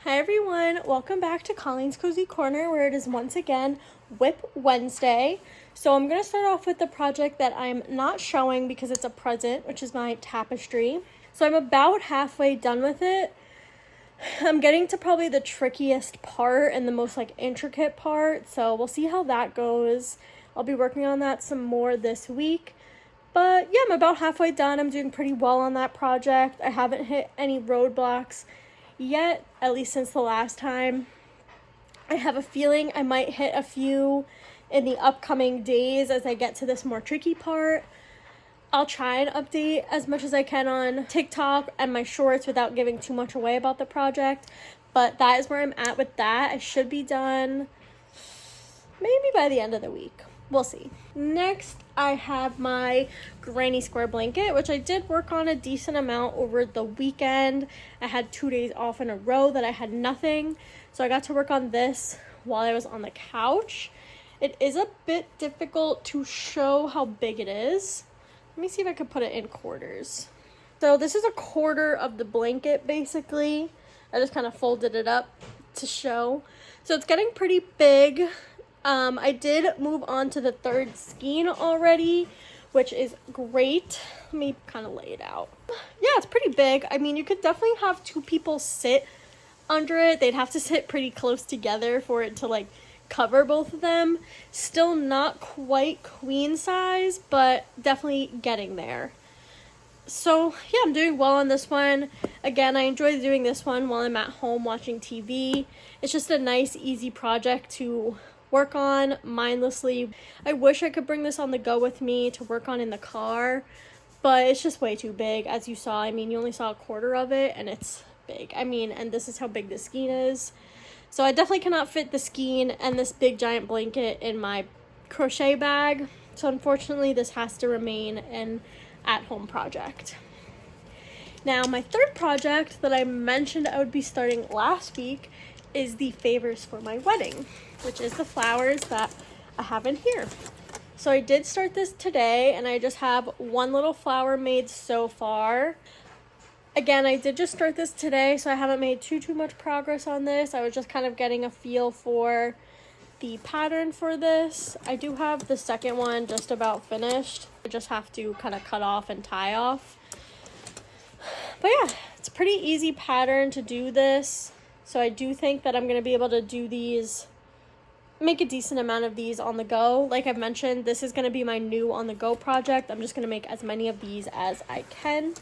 Hi everyone, welcome back to Colleen's Cozy Corner, where it is once again WIP Wednesday. So I'm going to start off with the project that I'm not showing because it's a present, which is my tapestry. So I'm about halfway done with it. I'm getting to probably the trickiest part and the most intricate part, so we'll see how that goes. I'll be working on that some more this week. But yeah, I'm about halfway done. I'm doing pretty well on that project. I haven't hit any roadblocks yet, at least since the last time. I have a feeling I might hit a few in the upcoming days as I get to this more tricky part. I'll try and update as much as I can on TikTok and my shorts without giving too much away about the project, but that is where I'm at with that. I should be done maybe by the end of the week. We'll see. Next, I have my granny square blanket, which I did work on a decent amount over the weekend. I had 2 days off in a row that I had nothing, so I got to work on this while I was on the couch. It is a bit difficult to show how big it is. Let me see if I could put it in quarters. So this is a quarter of the blanket, basically. I just kind of folded it up to show. So it's getting pretty big. I did move on to the third skein already, which is great. Let me kind of lay it out. Yeah, it's pretty big. I mean, you could definitely have two people sit under it. They'd have to sit pretty close together for it to cover both of them. Still not quite queen size, but definitely getting there. So yeah, I'm doing well on this one. Again, I enjoy doing this one while I'm at home watching TV. It's just a nice, easy project to work on mindlessly. I wish I could bring this on the go with me to work on in the car, but it's just way too big. As you saw, I mean, you only saw a quarter of it and it's big. I mean, and this is how big the skein is. So I definitely cannot fit the skein and this big giant blanket in my crochet bag. So unfortunately, this has to remain an at-home project. Now, my third project that I mentioned I would be starting last week is the favors for my wedding, which is the flowers that I have in here. So I did start this today and I just have one little flower made so far. Again, I did just start this today, so I haven't made too much progress on this. I was just kind of getting a feel for the pattern for this. I do have the second one just about finished. I just have to kind of cut off and tie off. But yeah, it's a pretty easy pattern to do this. So I do think that I'm going to be able to do these, make a decent amount of these on the go. Like I've mentioned, this is going to be my new on the go project. I'm just going to make as many of these as I can.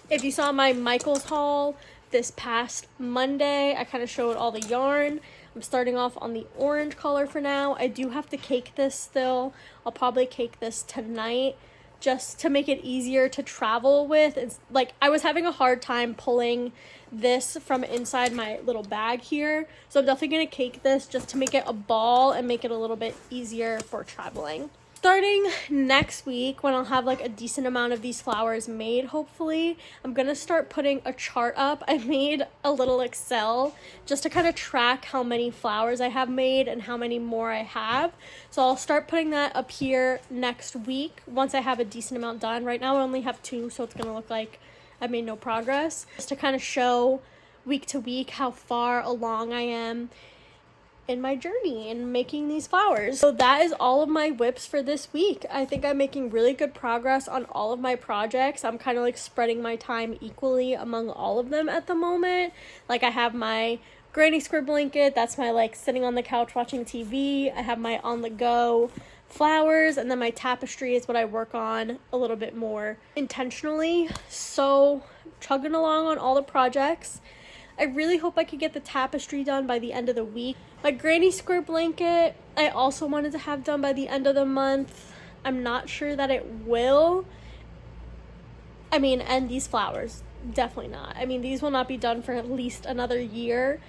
If you saw my Michaels haul this past Monday, I kind of showed all the yarn. I'm starting off on the orange color for now. I do have to cake this still. I'll probably cake this tonight just to make it easier to travel with. It's I was having a hard time pulling this from inside my little bag here, so I'm definitely going to cake this just to make it a ball and make it a little bit easier for traveling. Starting next week, when I'll have a decent amount of these flowers made, hopefully, I'm going to start putting a chart up. I made a little Excel just to kind of track how many flowers I have made and how many more I have. So I'll start putting that up here next week once I have a decent amount done. Right now I only have 2, so it's going to look like I made no progress. Just to kind of show week to week how far along I am in my journey in making these flowers. So that is all of my WIPs for this week. I think I'm making really good progress on all of my projects. I'm kind of spreading my time equally among all of them at the moment. I have my granny square blanket, that's my sitting on the couch watching TV. I have my on the go flowers, and then my tapestry is what I work on a little bit more intentionally. So chugging along on all the projects. I really hope I could get the tapestry done by the end of the week. My granny square blanket, I also wanted to have done by the end of the month. I'm not sure that it will. I mean, and these flowers, definitely not. I mean, these will not be done for at least another year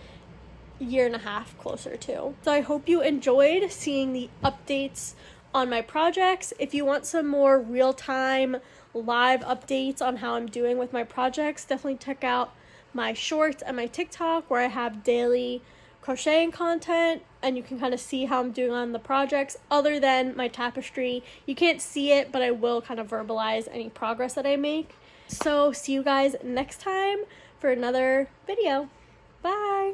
and a half closer to. So I hope you enjoyed seeing the updates on my projects. If you want some more real-time live updates on how I'm doing with my projects, definitely check out my shorts and my TikTok, where I have daily crocheting content and you can kind of see how I'm doing on the projects other than my tapestry. You can't see it, but I will kind of verbalize any progress that I make. So see you guys next time for another video. Bye!